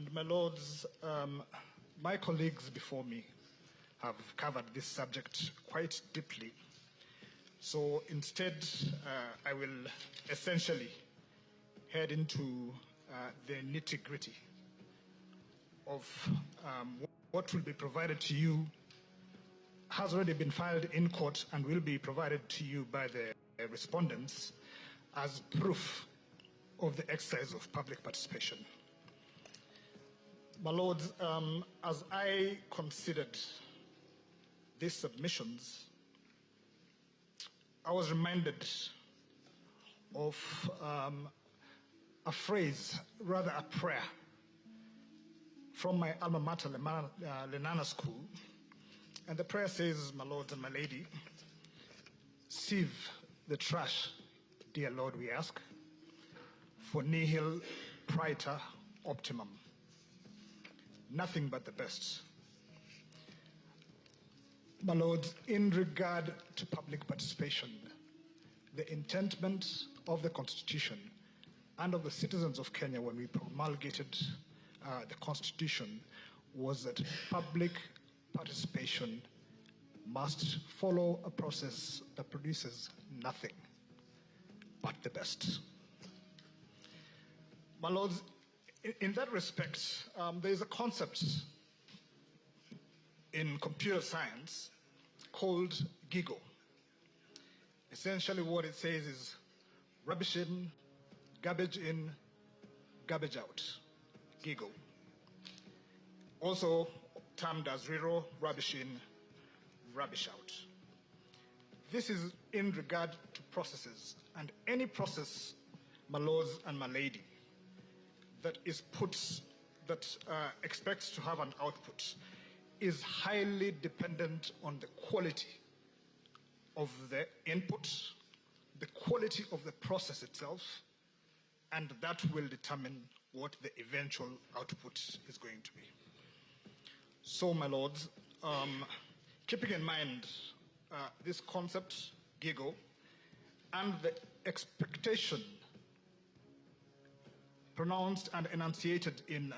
And my lords, my colleagues before me have covered this subject quite deeply. So instead, I will essentially head into the nitty-gritty of what will be provided to you, has already been filed in court and will be provided to you by the respondents as proof of the exercise of public participation. My lords, as I considered these submissions, I was reminded of a phrase, rather a prayer, from my alma mater, Lenana School. And the prayer says, my lords and my lady, sieve the trash, dear Lord, we ask, for nihil praeter optimum. Nothing but the best. My lords, in regard to public participation, the intentment of the Constitution and of the citizens of Kenya when we promulgated the Constitution was that public participation must follow a process that produces nothing but the best. My lords, in that respect, there is a concept in computer science called GIGO. Essentially what it says is rubbish in, garbage out. GIGO. Also termed as RIRO, rubbish in, rubbish out. This is in regard to processes, and any process, my lords and my lady, that expects to have an output is highly dependent on the quality of the input, the quality of the process itself, and that will determine what the eventual output is going to be. So, my lords, keeping in mind this concept, GIGO, and the expectation pronounced and enunciated in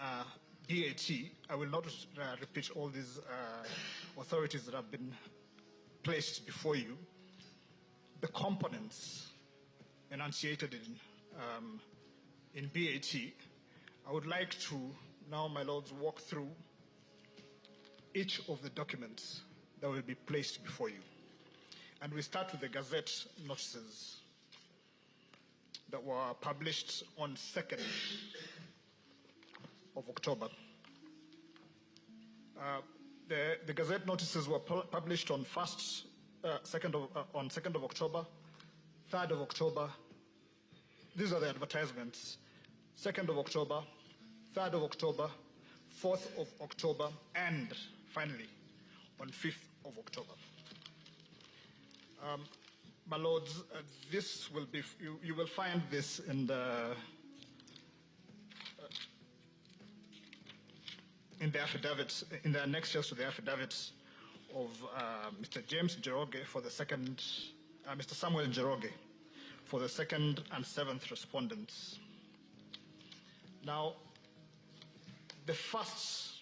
BAT, I will not repeat all these authorities that have been placed before you. The components enunciated in BAT, I would like to now, my lords, walk through each of the documents that will be placed before you. And we start with the Gazette notices that were published on 2nd of October. The Gazette notices were published on 2nd of October, 3rd of October. These are the advertisements. 2nd of October, 3rd of October, 4th of October, and finally on 5th of October. My lords, this will be, you will find this in the affidavits, in the annexures to the affidavits of Mr. James Njoroge for the second, Mr. Samuel Njoroge for the 2nd and 7th respondents. Now, the first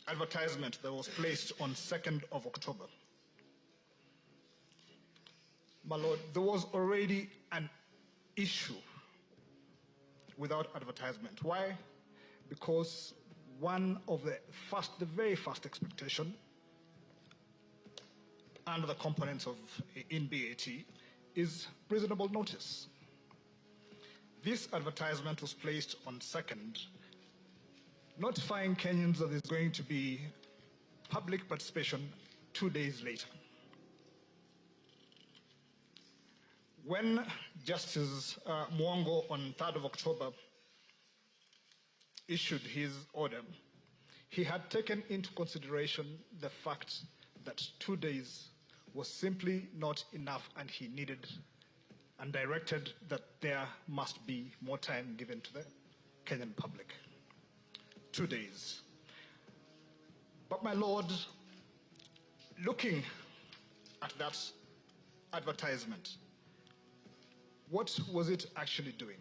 advertisement that was placed on 2nd of October, my lord, there was already an issue without advertisement. Why? Because one of the very first expectation under the components of in BAT is reasonable notice. This advertisement was placed on 2nd, notifying Kenyans that there's going to be public participation 2 days later. When Justice Mwongo on 3rd of October issued his order, he had taken into consideration the fact that 2 days was simply not enough, and he needed and directed that there must be more time given to the Kenyan public. 2 days. But my lord, looking at that advertisement, what was it actually doing?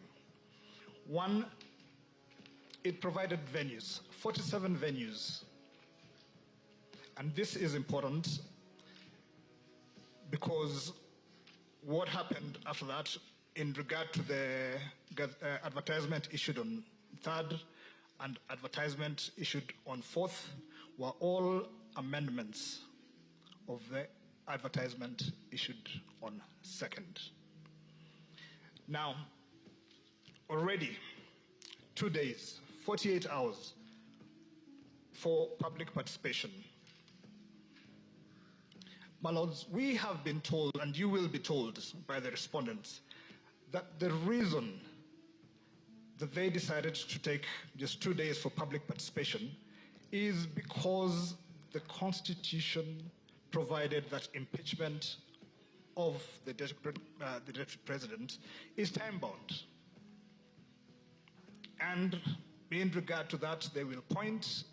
One, it provided venues, 47 venues. And this is important because what happened after that in regard to the advertisement issued on 3rd and advertisement issued on 4th were all amendments of the advertisement issued on 2nd. Now, already 2 days, 48 hours for public participation. My lords, we have been told, and you will be told by the respondents, that the reason that they decided to take just 2 days for public participation is because the Constitution provided that impeachment of the Deputy President is time-bound. And in regard to that, they will point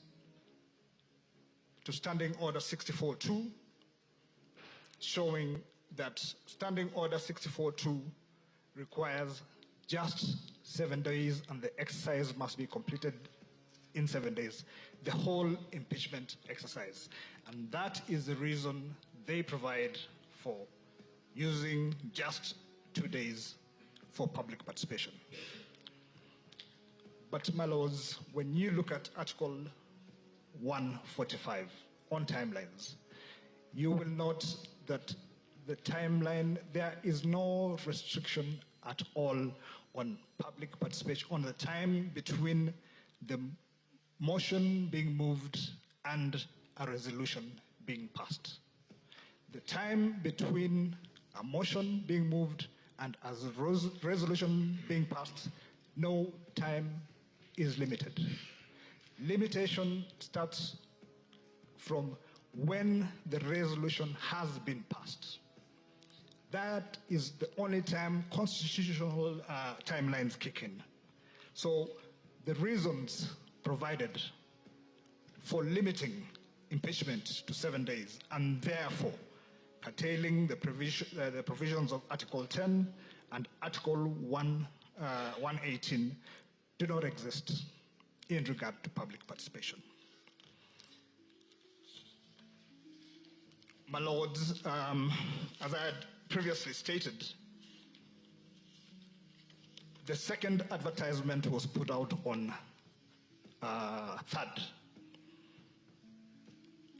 to Standing Order 64-2, showing that Standing Order 64-2 requires just 7 days and the exercise must be completed in 7 days, the whole impeachment exercise. And that is the reason they provide for using just 2 days for public participation. But my lords, when you look at Article 145 on timelines, you will note that the timeline, there is no restriction at all on public participation, on the time between the motion being moved and a resolution being passed. The time between a motion being moved and as a resolution being passed, no time is limited. Limitation starts from when the resolution has been passed. That is the only time constitutional timelines kick in. So the reasons provided for limiting impeachment to 7 days and therefore curtailing the provisions of Article 10 and Article 118 do not exist in regard to public participation. My lords, as I had previously stated, the second advertisement was put out on 3rd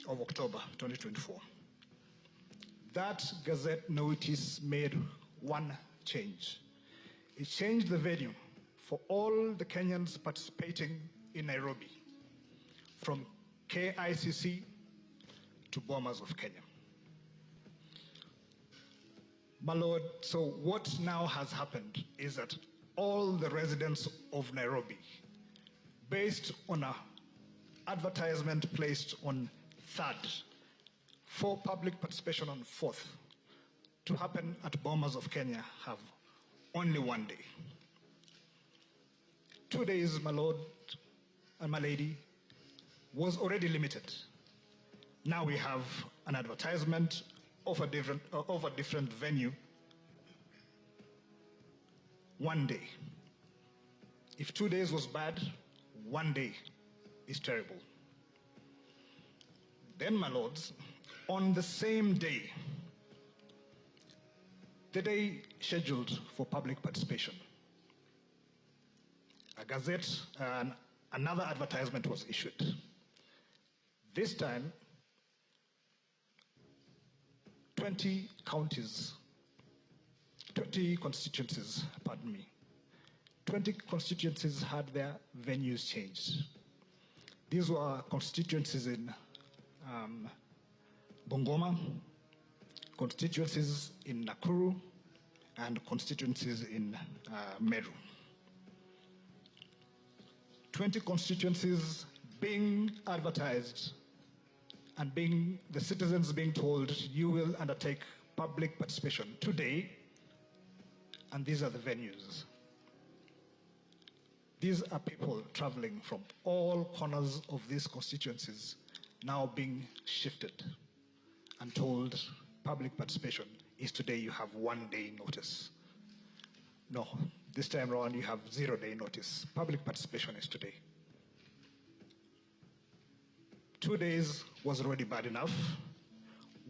of October 2024. That Gazette notice made one change. It changed the venue for all the Kenyans participating in Nairobi from KICC to Bomas of Kenya. My lord, so what now has happened is that all the residents of Nairobi, based on an advertisement placed on 3rd for public participation on 4th to happen at Bomas of Kenya, have only 1 day. 2 days, my lord and my lady, was already limited. Now we have an advertisement of a different venue, 1 day. If 2 days was bad, 1 day is terrible. Then, my lords, on the same day, the day scheduled for public participation, a gazette, another advertisement was issued. This time, 20 constituencies, pardon me, 20 constituencies had their venues changed. These were constituencies in Bungoma, constituencies in Nakuru, and constituencies in Meru. 20 constituencies being advertised and the citizens being told, you will undertake public participation today, and these are the venues. These are people traveling from all corners of these constituencies now being shifted and told public participation is today, you have 1 day notice. No, this time around you have 0 day notice. Public participation is today. 2 days was already bad enough.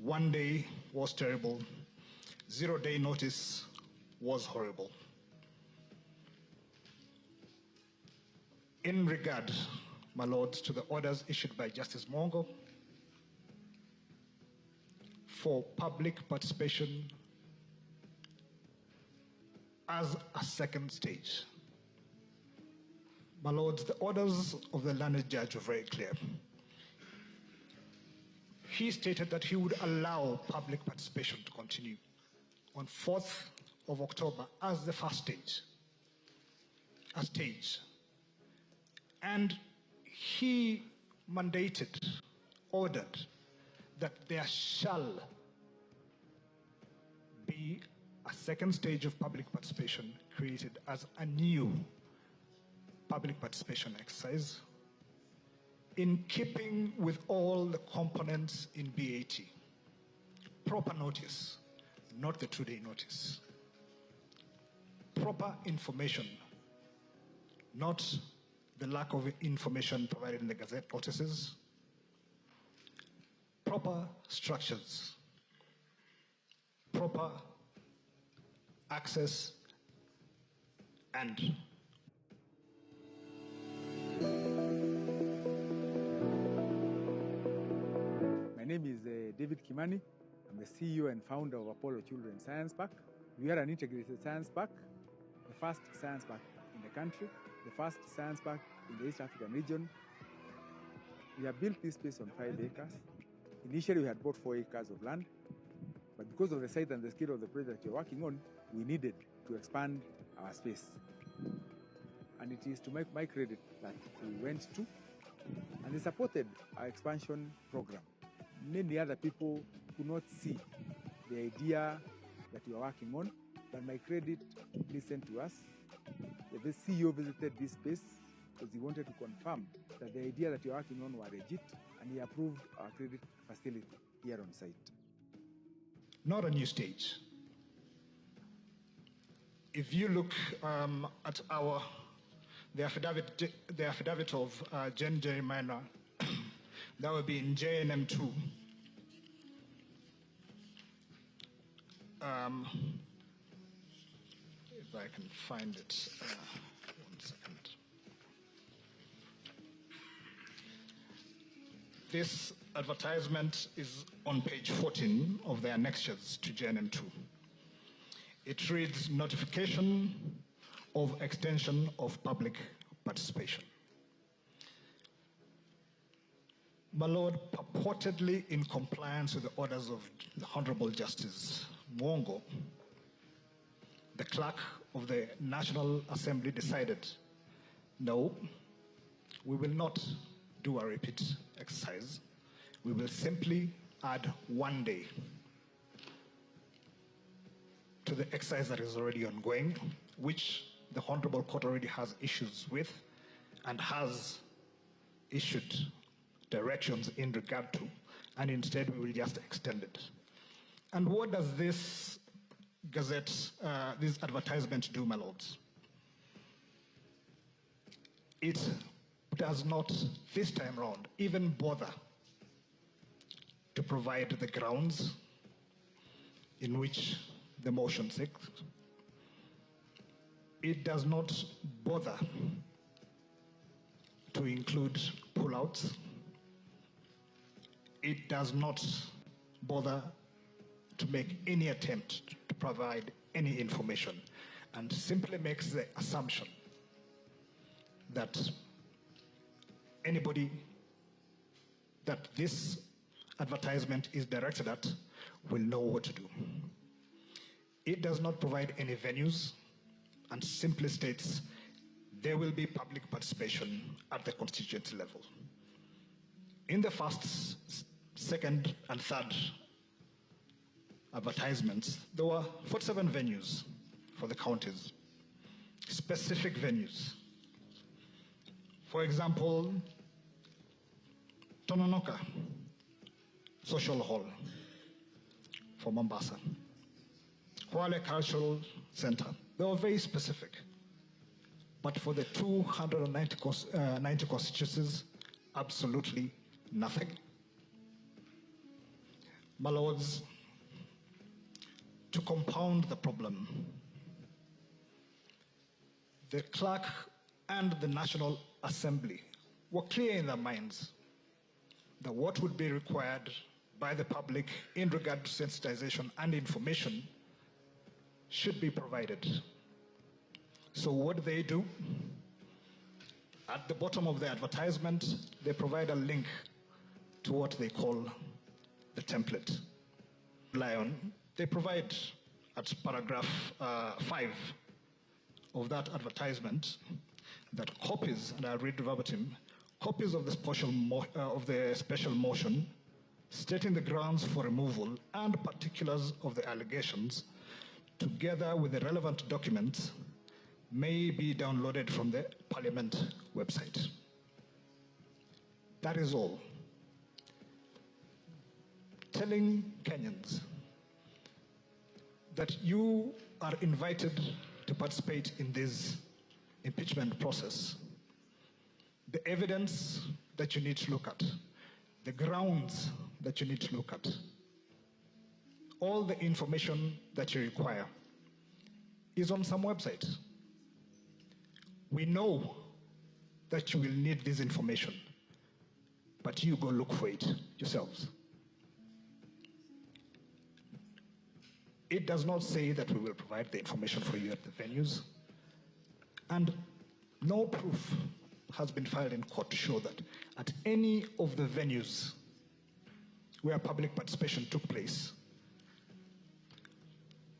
1 day was terrible. 0-day notice was horrible. In regard, my lords, to the orders issued by Justice Mongo for public participation as a second stage. My lords, the orders of the learned judge were very clear. He stated that he would allow public participation to continue on 4th of October as the first stage. And he ordered that there shall be a second stage of public participation created as a new public participation exercise in keeping with all the components in BAT. Proper notice, not the 2-day notice. Proper information, not the lack of information provided in the Gazette notices. Proper structures, proper access, and my name is David Kimani. I'm the CEO and founder of Apollo Children's Science Park. We are an integrated science park, the first science park in the country, the first science park in the East African region. We have built this space on 5 acres. Initially, we had bought 4 acres of land, but because of the size and the scale of the project we're working on, we needed to expand our space. And it is to my credit that we went to, and they supported our expansion program. Many other people could not see the idea that we are working on, but my credit listened to us. The CEO visited this space because he wanted to confirm that the idea that we are working on were legit, and he approved our credit facility here on site. Not a new stage. If you look at the affidavit of Jen Jeremiah, that would be in JNM 2. If I can find it, 1 second. This advertisement is on page 14 of the annexures to JNM 2. It reads, notification of extension of public participation. My Lord, purportedly in compliance with the orders of the Honorable Justice Mwongo, the clerk of the National Assembly decided, no, we will not do a repeat exercise. We will simply add 1 day to the exercise that is already ongoing, which the Honorable Court already has issues with and has issued directions in regard to, and instead we will just extend it. And what does this Gazette, this advertisement do, my lords? It does not, this time round, even bother to provide the grounds in which the motion seeks. It does not bother to include pullouts. It does not bother to make any attempt to provide any information, and simply makes the assumption that anybody that this advertisement is directed at will know what to do. It does not provide any venues and simply states there will be public participation at the constituency level. In the first, second, and third advertisements, there were 47 venues for the counties, specific venues. For example, Tononoka Social Hall for Mombasa, Kwale Cultural Center. They were very specific. But for the 290 constituencies, absolutely Nothing. My lords, to compound the problem, the clerk and the National Assembly were clear in their minds that what would be required by the public in regard to sensitization and information should be provided. So what do? At the bottom of the advertisement, they provide a link to what they call the template. They provide at paragraph 5 of that advertisement that copies, and I'll read verbatim, copies of the special motion stating the grounds for removal and particulars of the allegations, together with the relevant documents, may be downloaded from the Parliament website. That is all. Telling Kenyans that you are invited to participate in this impeachment process, the evidence that you need to look at, the grounds that you need to look at, all the information that you require is on some website. We know that you will need this information, but you go look for it yourselves. It does not say that we will provide the information for you at the venues, and no proof has been filed in court to show that at any of the venues where public participation took place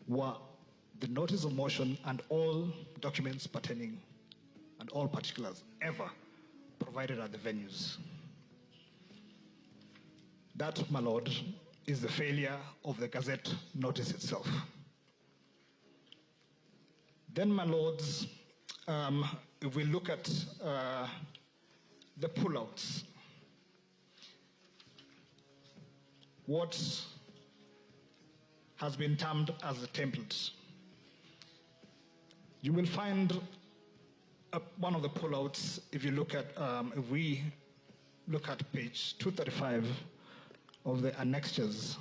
were the notice of motion and all documents pertaining and all particulars ever provided at the venues. That, my lord, is the failure of the Gazette notice itself. Then, my lords, if we look at the pullouts, what has been termed as the template, you will find one of the pullouts, if you look at, if we look at page 235 of the annexures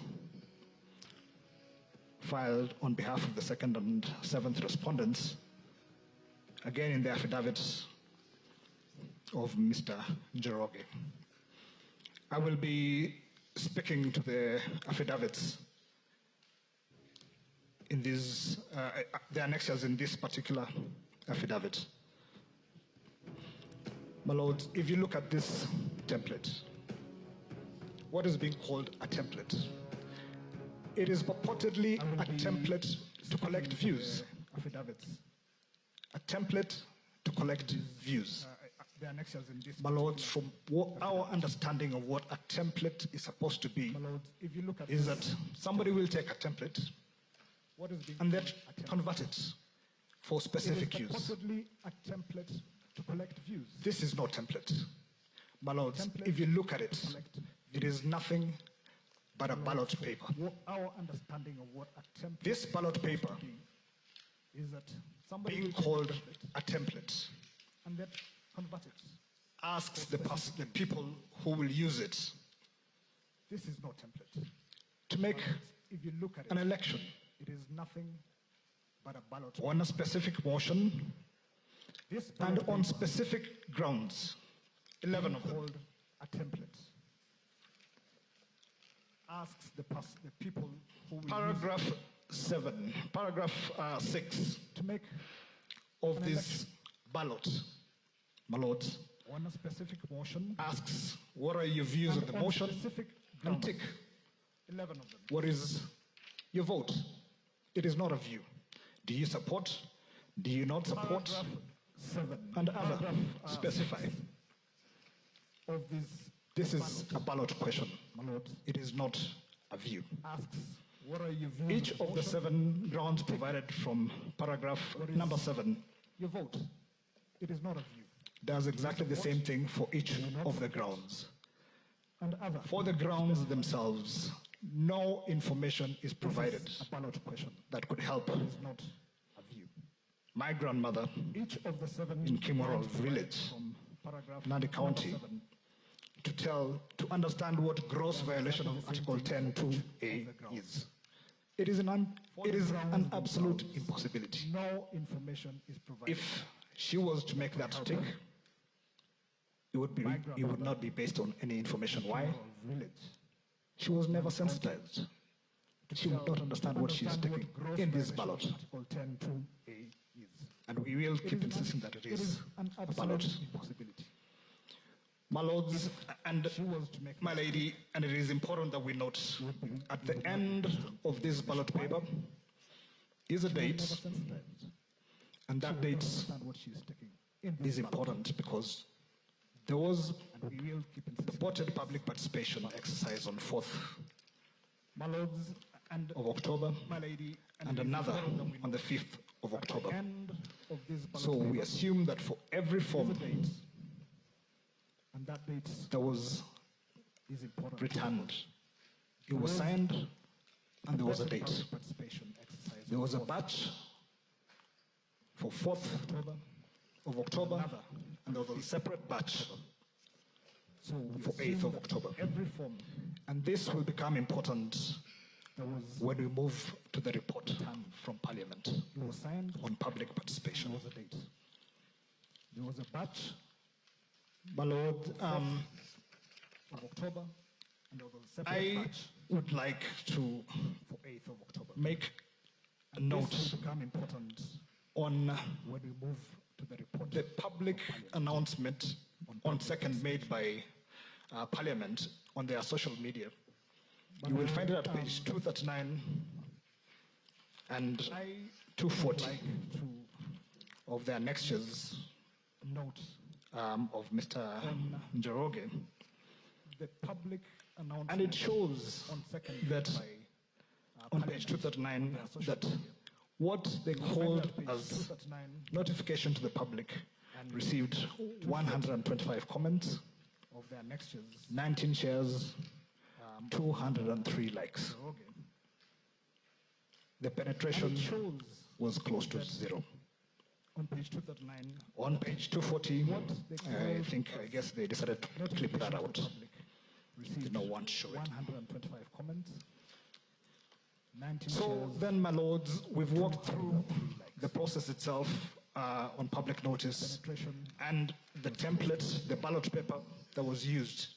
filed on behalf of the 2nd and 7th respondents, again in the affidavits of Mr. Njoroge. I will be speaking to the affidavits in these, the annexures in this particular affidavit. My lords, if you look at this template, what is being called a template? It is purportedly a template to collect views. Affidavits. A template to collect views. My lords, from our understanding of what a template is supposed to be, if you look at is that somebody will take a template and then convert it for specific use. Purportedly a template to collect views. This is no template. My lords, if you look at it, it is nothing but a ballot paper. Our understanding of what a template, this ballot paper is that somebody being called a template and then convert it, asks the people who will use it. This is no template. To make if you look at an election, it is nothing but a ballot paper. On a specific motion and on specific grounds, 11 of them. Called a template. Asks the people who will paragraph 7, paragraph 6 to make of this ballot, my lords, on a specific motion, asks what are your views on the motion and tick 11 of them. What is your vote? It is not a view. Do you support? Do you not support? Paragraph 7 and other specify of this is a ballot question. It is not a view. Asks, what are your views? Each of the 7 grounds provided from paragraph number 7. Your vote. It is not a view. Does exactly the same thing for each of the grounds. And other. For the grounds themselves, no information is provided a ballot question that could help. It is not a view. My grandmother, each of the 7 in Kimoro village, Nandi County, to to understand what gross violation of Article 10(2)(a) is. It is an absolute impossibility. No information is provided. If she was to make that tick, it would not be based on any information. Why? She was never sensitized. She would not understand what she's taking in this ballot. Article 10(2)(a) is. And we will keep insisting that it is an a ballot. absolute impossibility. My lords and my lady, and it is important that we note at the end of this ballot paper is a date, and that date is important because there was a purported public participation exercise on 4th of October and another on the 5th of October. So we assume that for every form that was returned, it was signed and there was a date. There was a batch for 4th of October and there was a separate batch for 8th of October. And this will become important when we move to the report from Parliament on public participation. There was a batch My Lord, of October, and there was a separate I batch would like to for 8th of October. make a And note this will become important on when we move to the report. the public announcement on 2nd made by Parliament on their social media. You will find it at page 239 and 240 Like to of the annexures note of Mr. Njoroge. the public announcement And it shows on 2nd that by on page 239 that what they called as 239 notification to the public received 125 comments, of the annexures 19 shares, 203 likes. The penetration was close to 0. on page 239 On page 240, I guess they decided to clip that out. They received did not want to show it. 125 comments, 19 So shares, then, my lords, we've walked through the process itself on public notice penetration and the template, the ballot paper that was used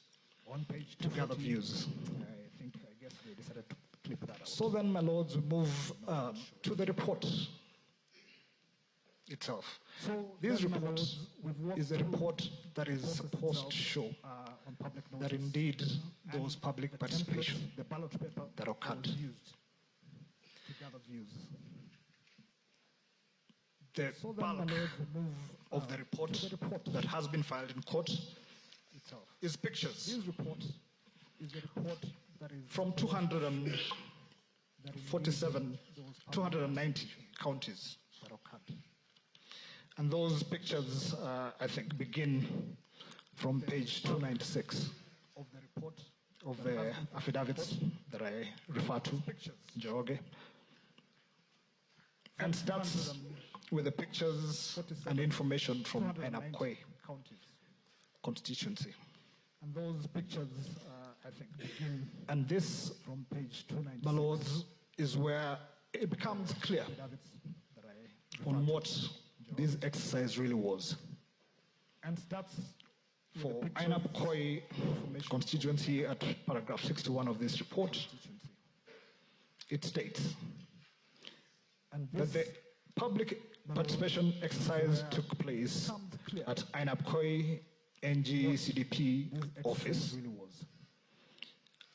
on page to gather 240. views. I guess they decided to clip that out. So then, my lords, we move to the report itself. So This then, my report lords, we've walked is a through report that is process supposed itself, to show on public that notice indeed there was and public the participation template, the ballot paper that occurred. was used to gather views. The So then, my bulk lords, we move of the report to the report that has been filed in court itself. is pictures This report is a report that is from 247, that indeed there was public 290 counties. that occurred. And those pictures, I think, begin from page 296 Of the report of the affidavits that I refer to, Njoroge, and starts with the pictures and information from 290 Ainapkwe counties. constituency. And those pictures, I think, begin And this, from page 296. my lords, is where it becomes clear Affidavits that I on what this exercise really was. and starts with For the pictures, Ainapkwe information constituency, at paragraph 61 of this report, constituency. it states And that this the public participation exercise took place becomes clear. at Ainapkwe NGCDP This exercise office. really was.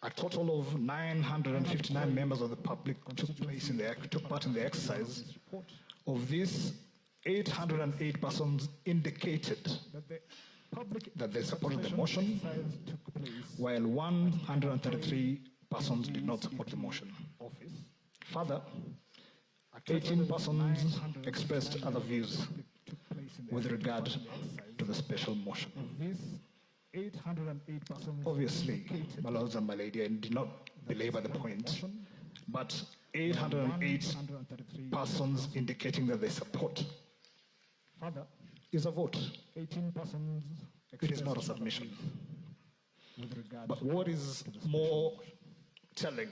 A total of 959 members of the public took part in the exercise. This report Of these, 808 persons indicated that the public that they supported the participation motion, exercise took place while 133 persons did not support the motion. office. Further, 18 persons expressed other views Took place in the with regard exercise. to the special motion. Of these, 808 persons Obviously, indicated my lords and my lady, I did not belabor the point, motion, but 808 133 persons indicating that they support further, is a vote. 18 persons It is not a expressed other submission. views. with regard But what is to the special more motion. telling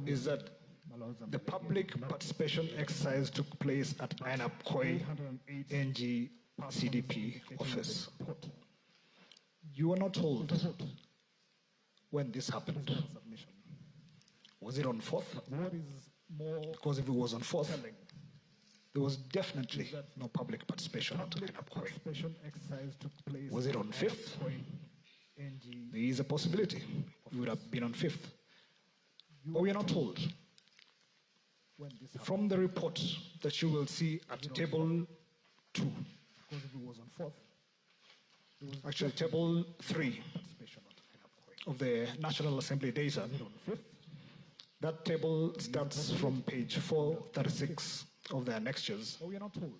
is that My Lords and the my lady, public participation exercise took place at Ainapkoi 808 NG persons CDP indicating their office. support. You were not told With a vote, when this it is happened. not a submission. Was it on 4th? What is more Because if it was on 4th, telling, there was definitely no public participation at public Ainapkoi. participation exercise took place. Was it on at 5th? Ainapkoi NG. There is a possibility it would have been on 5th. You But we are not told. when this happened, From the report that you will see at table 2, because if it was on 4th, there was actually table 3 participation at Ainapkoi. of the National Assembly data, Was it on 5th? that table starts from page 436 of the annexures, But we are not told.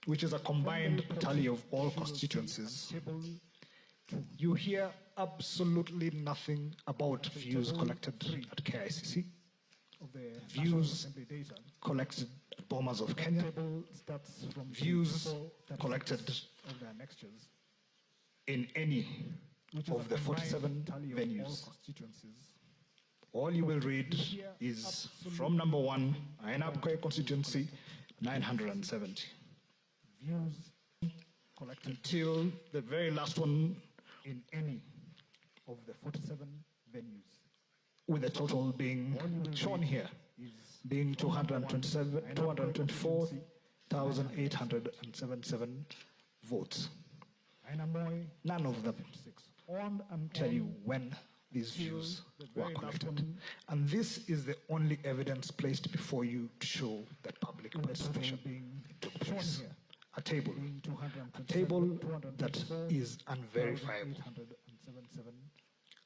which is a combined tally of all constituencies. Table You hear absolutely nothing about views collected at KICC, of the Views National Assembly data. collected at Bomas of Kenya, Table starts from views page 436 collected of the annexures, in any which is of a the combined 47 tally of all venues. constituencies. All you will read is from number 1, Ainapkoi constituency, 970, Views collected until the very last one, in any of the 47 venues. with the total being shown here, being 224,877 votes. Ainapkoi, None of them 56. On and tell on. you when these views were collected. And this is the only evidence placed before you to show that public participation took place. here. A table. Being A table that 224, is unverifiable. 877.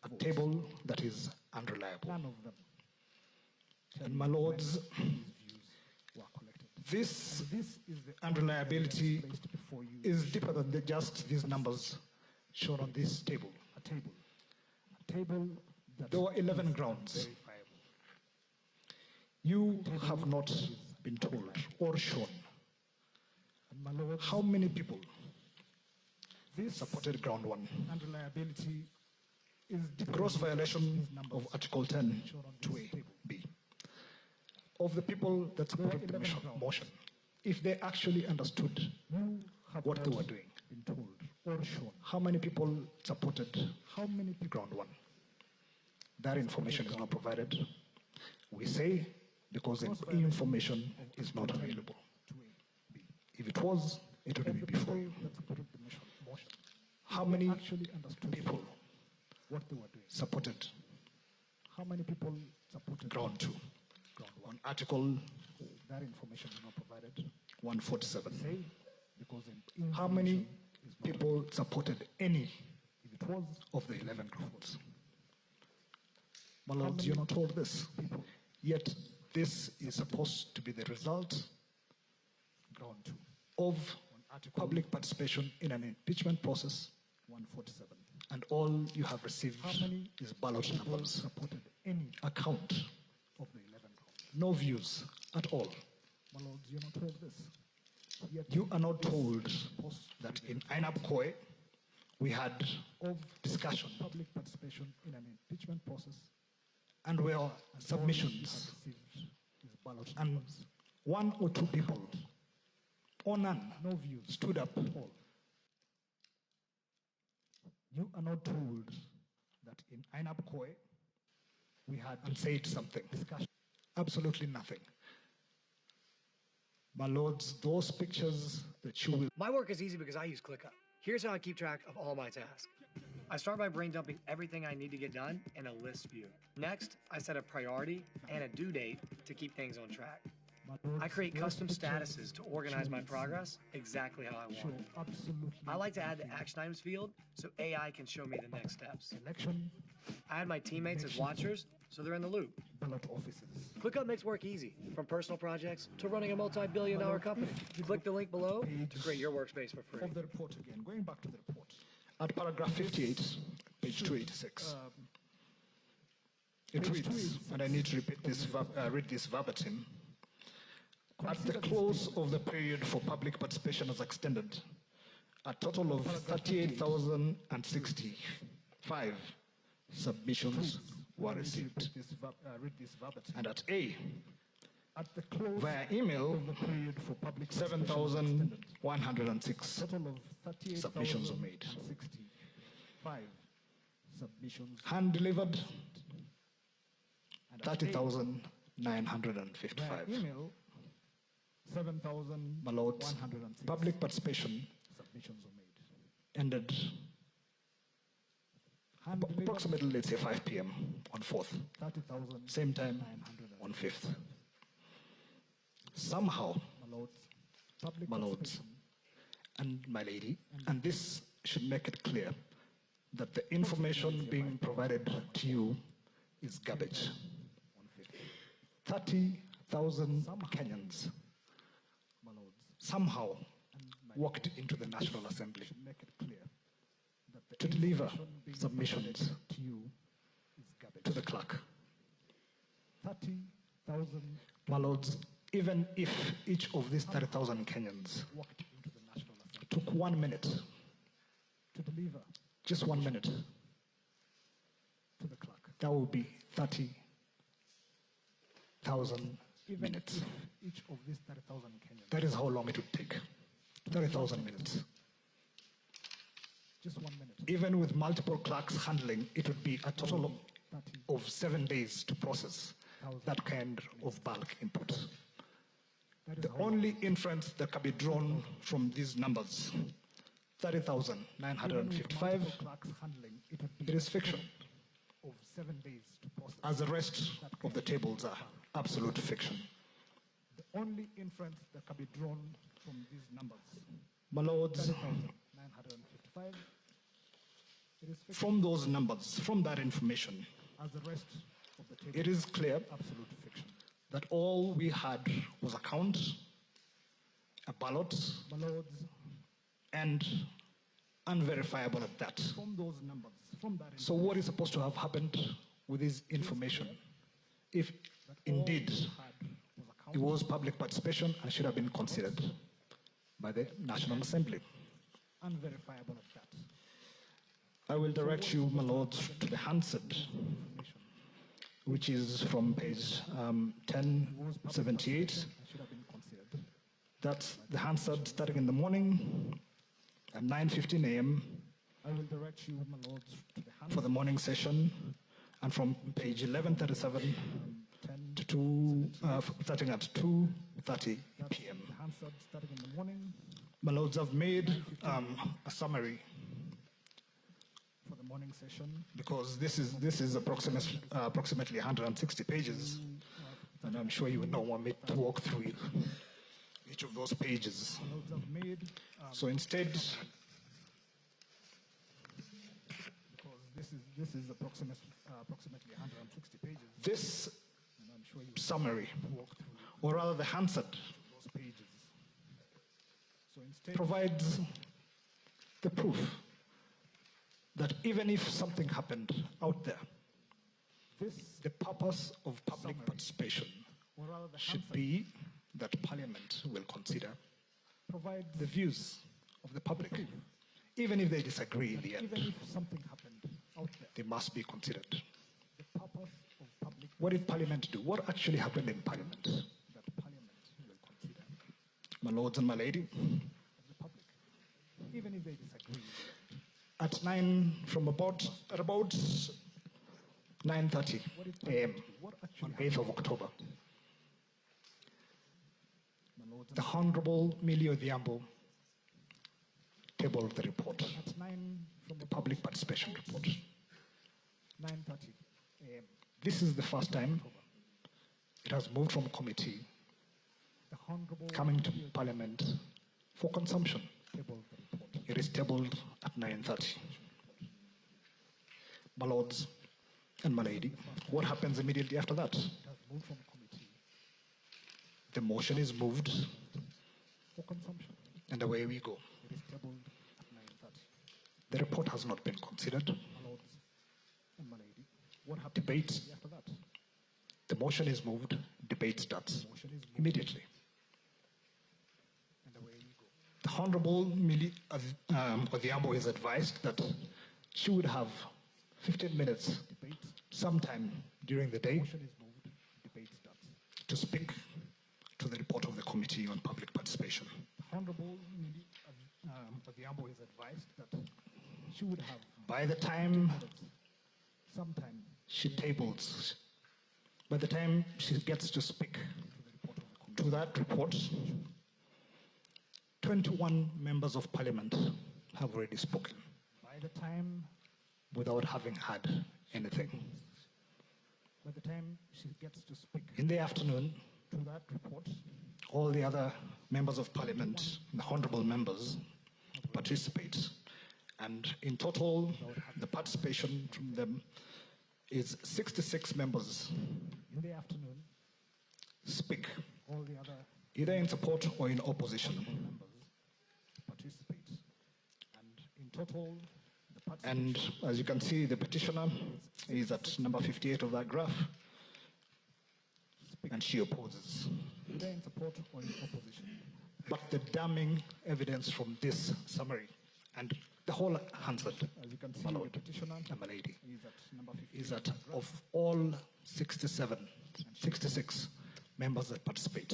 A table that is unreliable. None of them. And my lords, These views were collected. this This is the unreliability evidence placed before you. is deeper than just these numbers shown on this table. A table. A table that There were 11 is grounds. unverifiable. You have not been told or shown And my lords, how many people this supported ground 1. unreliability is deeper Gross than violation these numbers of Article 10 shown on this 2A table. B. Of the people that supported the 11 grounds. motion, if they actually understood You have what they not were doing, been told or shown how many people supported how many people ground 1? That information is not provided. We say because the information is not available. to A, B. If it was, it would Of be the before people you. that supported the motion, How they many actually understood people what they were doing. supported How many people supported ground 2 ground one? on Article That information is not provided. 147? Say because in How many information is not people supported any If it was of the 11 grounds? My lords, you're not told this. people, Yet this is supposed to be the result ground 2, of on Article public participation in an impeachment process, 147. and all you have received How many is ballot people numbers, supported any a count, of the 11 grounds? no views at all. My lords, you're not told this. Yet You are not told supposed to that be in Ainapkoi we had of discussion public participation in an impeachment process, and were and all you submissions, have received is ballot and numbers. 1 or 2 people or none No views stood up. at all. You are not told that in Ainapkoi we had and said something. discussion. Absolutely nothing. My lords, those pictures that you will My work is easy because I use ClickUp. Here's how I keep track of all my tasks. I start by brain dumping everything I need to get done in a list view. Next, I set a priority and a due date to keep things on track. My lords, I create those custom pictures statuses to organize my progress exactly how I show want. absolutely I like to add the nothing. action items field so AI can show me the next steps. Election, I add my teammates as watchers so they're in the loop. ballot offices. ClickUp makes work easy, from personal projects to running a multi-billion-dollar company. Click the link below to create your workspace for free. Of the report again, going back to the report. at paragraph 58, page 286. It page reads, 286 and I need to repeat this, read this verbatim. At the close of the period for public participation as extended, a total of 38,065 submissions were received. Read this verbatim. And at A, At the close via email, of the period for public 7,106 total of 38,065 submissions were made. Submissions. Hand delivered, And at A, 30,955. via email, 7,106 My lords, public participation submissions were made. ended Hand delivered, approximately, let's say, 5 p.m. on 4th. 30,900. Same time on 5th. Somehow, My lords, public my lords, participation and my lady, and this should make it clear that the information being provided to you is garbage. 30,000 Kenyans my lords, somehow and my walked into the National Assembly should make it clear that the to deliver information being submissions provided to you is garbage. to the clerk. 30,000 My lords, even if each of these 30,000 Kenyans walked into the National Assembly took 1 minute, to deliver just 1 minute, to the clerk. that would be 30,000 Even minutes. if each of these 30,000 Kenyans, That is how long it would take. 30,000 minutes. just 1 minute, Even with multiple clerks handling, it would be a total 30, of 7 days to process that kind of bulk input. that is The how only inference that can be drawn from these numbers, 30,955, multiple clerks handling, it would be it is fiction, of 7 days to process. as the rest of the tables are absolute fiction. The only inference that can be drawn from these numbers, My lords, 30,955, it is fiction. from those numbers, from that information, As the rest of the table, it is clear absolute fiction. that all we had was a count, a ballot, My lords, and unverifiable at that. from those numbers, from that So what is supposed to have happened with this information if indeed had was a count, it was public participation and should have been considered by the National Assembly? unverifiable at that. I will direct you, my lords, to the Hansard, Information which is from page was public 1078. participation and should have been considered. That's the Hansard starting in the morning at 9:15 a.m. I will direct you, my lords, to the hand for the morning session, and from page 1137 10, to starting at 2:30 p.m. the Hansard starting in the morning My lords, I've made a summary for the morning session. because this is approximately 160 pages, and I'm sure you would not want me to walk through each of those pages. My lords, I've made, So instead, because this is approximately 160 pages, this and I'm sure you summary, will walk through or rather the Hansard, those pages. So instead, provides the proof that even if something happened out there, this, the purpose of public Summary. participation or rather the should Hansard, be that Parliament will consider provides the views of the public, even if they disagree in the end. even if something happened out there, They must be considered. the purpose of public What did Parliament do? What actually happened in Parliament? that Parliament will consider My lords and my lady, of the public, even if they disagree. at about 9:30 a.m. What on actually 8th of October, my lords, the Honorable Millie Odhiambo tabled the report, at 9 from the public participation report. 9:30 a.m. This is the first time it has moved from committee, The Honorable coming to Parliament for consumption. tabled the report. It is tabled at 9:30. My lords and my lady, what happens immediately after that? It has moved from committee The motion is moved, for consumption. and away we go. It is tabled at 9:30. The report has not been considered. My lords and my lady, what happens Debate. after that? The motion is moved, debate starts Motion is moved, immediately. and away we go. The Honorable Mili Odhiambo is advised that she would have 15 minutes sometime during the day Motion is moved. Debate starts. to speak to the report of the Committee on Public Participation. Honorable Mili Odhiambo is advised that she would have By the time minutes sometime she tables, by the time she gets to speak to that report, 21 members of parliament have already spoken by the time without having had anything. she gets to speak In the afternoon, to that report, all the other members of parliament, the honorable members, participate. And in total, the participation from them is 66 members in the afternoon, speak, all the other either in support or in opposition. members participate. And in total, the participation And as you can see, the petitioner is at number 58 of that graph, and she opposes. either in support or in opposition. But the damning evidence from this summary, and the whole answered, As you can see, my the lord, petitioner and my lady, is at number 50. is that of all 66 members that participate,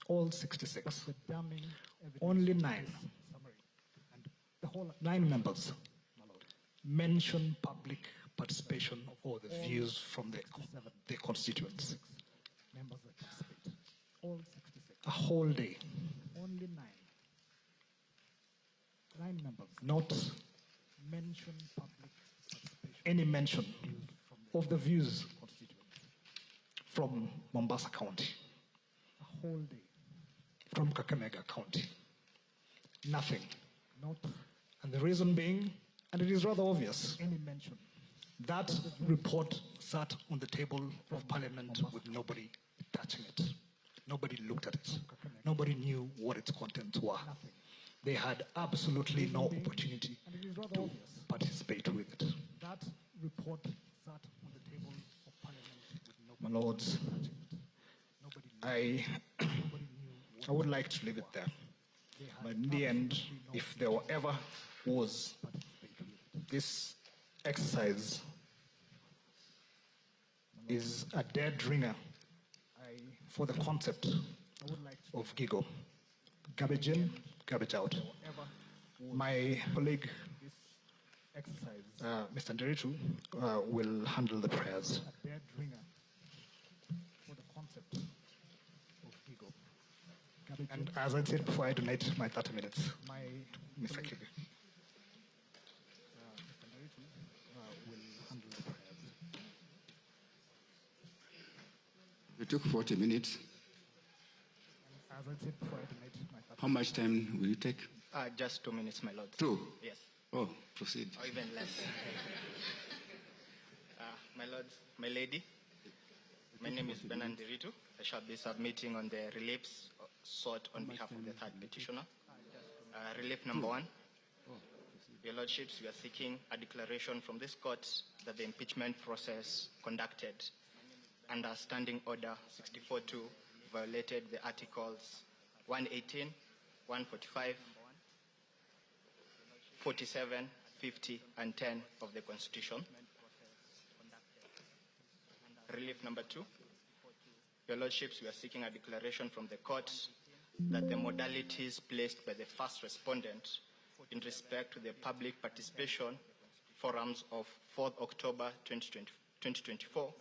all 66, The damning evidence only of 9 this summary. And the whole 9 members my lord, mention public participation or the views from the constituents. members that participate. All 66. A whole day, Only 9. 9 members not mention public participation any mention from the of the views constituents. from Mombasa County, A whole day. from Kakamega County. Nothing. Not And the reason being, and it is rather obvious, any mention. that report sat on the table of parliament with nobody touching it. Nobody looked at it. Nobody knew what its contents were. Nothing. They had absolutely no opportunity And it is rather to obvious. participate with it. That report sat on the table of parliament with My nobody lords, touching it. Nobody knew. I Nobody knew I would like to leave it there. they had But in the end, absolutely no if there ever was participate with it. this exercise is a dead ringer I for the concept would like to of GIGO. Garbage in, garbage out. ever My colleague, this exercise Mr. Nderitu, will handle the prayers. a dead ringer for the concept of GIGO. Garbage And in, as I said before, I donate my 30 minutes. my Mr. colleague, Kibi. Mr. Nderitu, will handle the prayers. You took 40 minutes. As I said before, I donate my 30 How much time will you take? Just 2 minutes, my lord. 2. Yes, Oh, proceed. or even less. My lords, my lady, my name is Benan Diritu. I shall be submitting on the reliefs sought on behalf of the third petitioner. Relief number 1. Your lordships, we are seeking a declaration from this court that the impeachment process conducted under Standing Order 64-2 violated the Articles 118, 145, 47, 50, and 10 of the Constitution. Relief number 2. Your lordships, we are seeking a declaration from the court that the modalities placed by the first respondent in respect to the public participation forums of 4th October 2024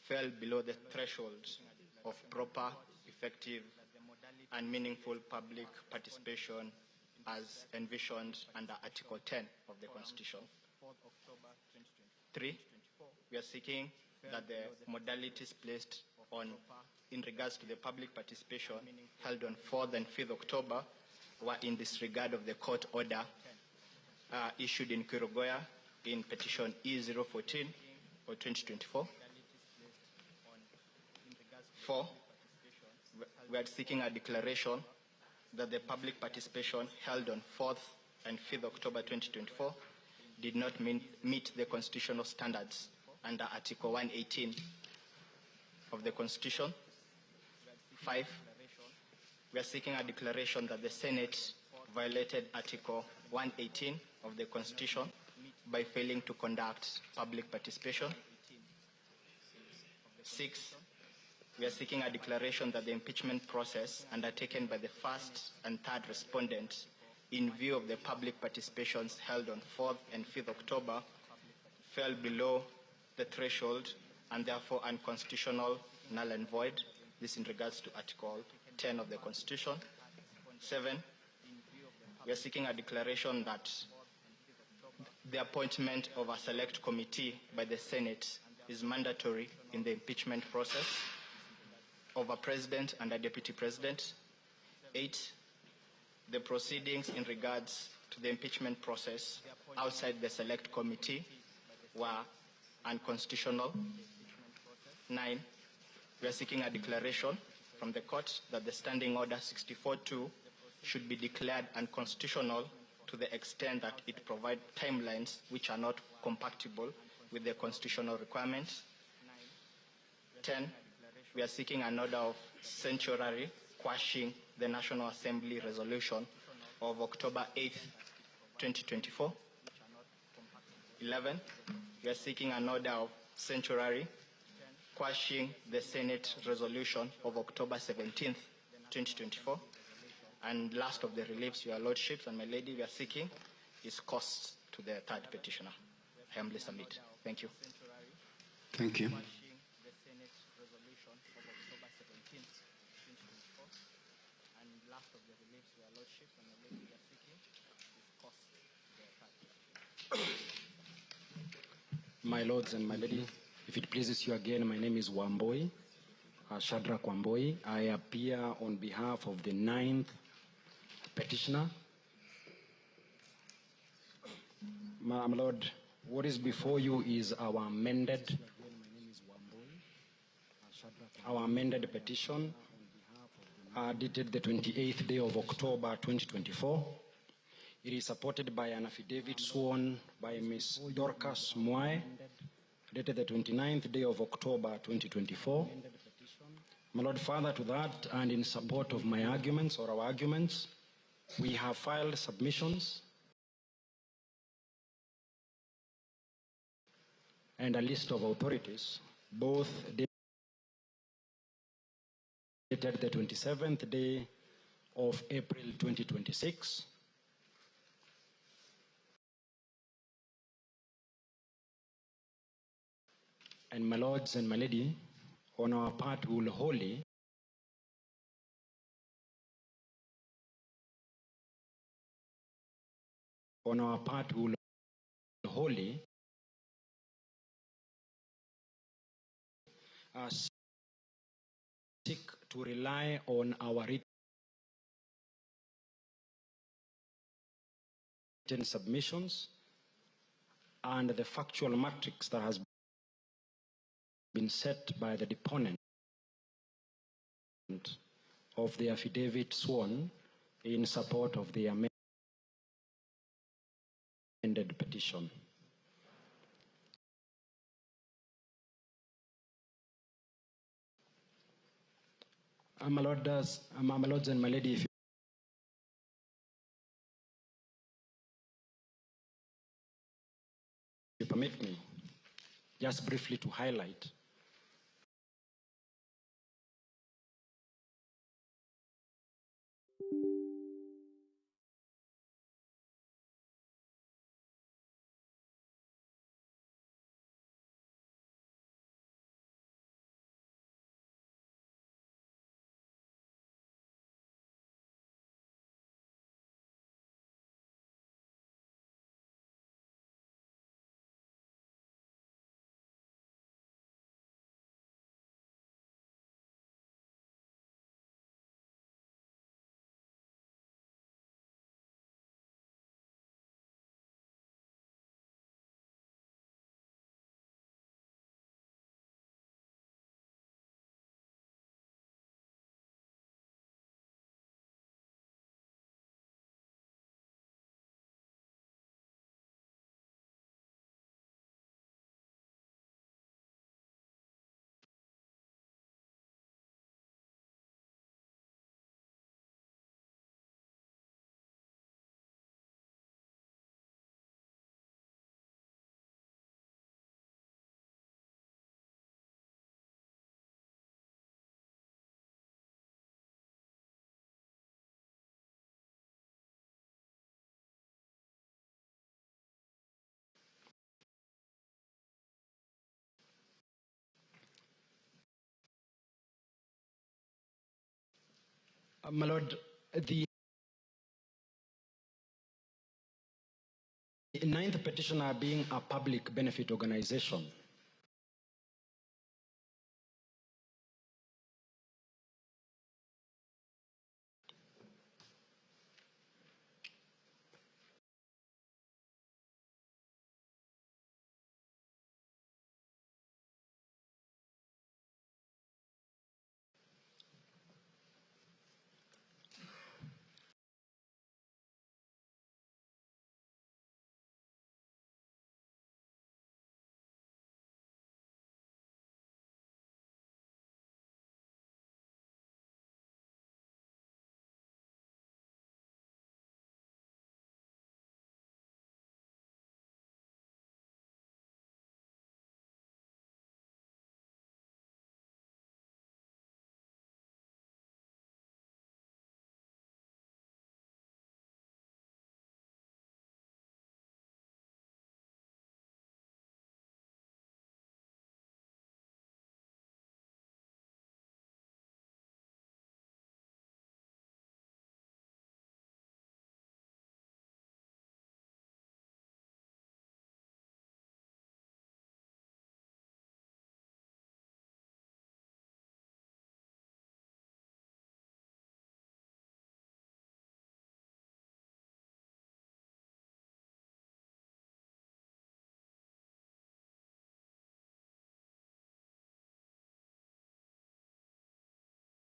fell below the threshold of proper, effective, and meaningful public participation as envisioned under Article 10 of the Constitution. 3, we are seeking that the modalities placed on in regards to the public participation held on 4th and 5th October were in disregard of the court order issued in Kirogoya in petition E014 for 2024. 4, we are seeking a declaration that the public participation held on 4th and 5th October 2024 did not meet the constitutional standards under Article 118 of the Constitution. 5, we are seeking a declaration that the Senate violated Article 118 of the Constitution by failing to conduct public participation. 6, we are seeking a declaration that the impeachment process undertaken by the first and third respondents in view of the public participations held on 4th and 5th October fell below the threshold and therefore unconstitutional, null and void. This in regards to Article 10 of the Constitution. 7, we are seeking a declaration that the appointment of a select committee by the Senate is mandatory in the impeachment process of a president and a deputy president. 8, the proceedings in regards to the impeachment process outside the select committee were unconstitutional. 9, we are seeking a declaration from the court that the Standing Order 64-2 should be declared unconstitutional to the extent that it provides timelines which are not compatible with the constitutional requirements. 10, we are seeking an order of certiorari quashing the National Assembly resolution of October 8th, 2024. 11, we are seeking an order of certiorari quashing the Senate resolution of October 17th, 2024. And last of the reliefs, Your Lordships and my lady, we are seeking is costs to the third petitioner. I humbly submit. Thank you. Thank you. My lords and my lady, if it pleases you again, my name is Wamboi, Shadrach Wamboi. I appear on behalf of the 9th petitioner. My lord, what is before you is our amended petition dated the 28th day of October 2024. It is supported by an affidavit sworn by Ms. Dorcas Mwai, dated the 29th day of October 2024. My lord, further to that, and in support of my arguments or our arguments, we have filed submissions and a list of authorities, both dated the 27th day of April 2026. And my lords and my lady, on our part, we will wholly seek to rely on our written submissions and the factual matrix that has been set by the deponent of the affidavit sworn in support of the amended petition. My lords and my lady, if you permit me, just briefly to highlight My Lord, the ninth petitioner being a public benefit organization,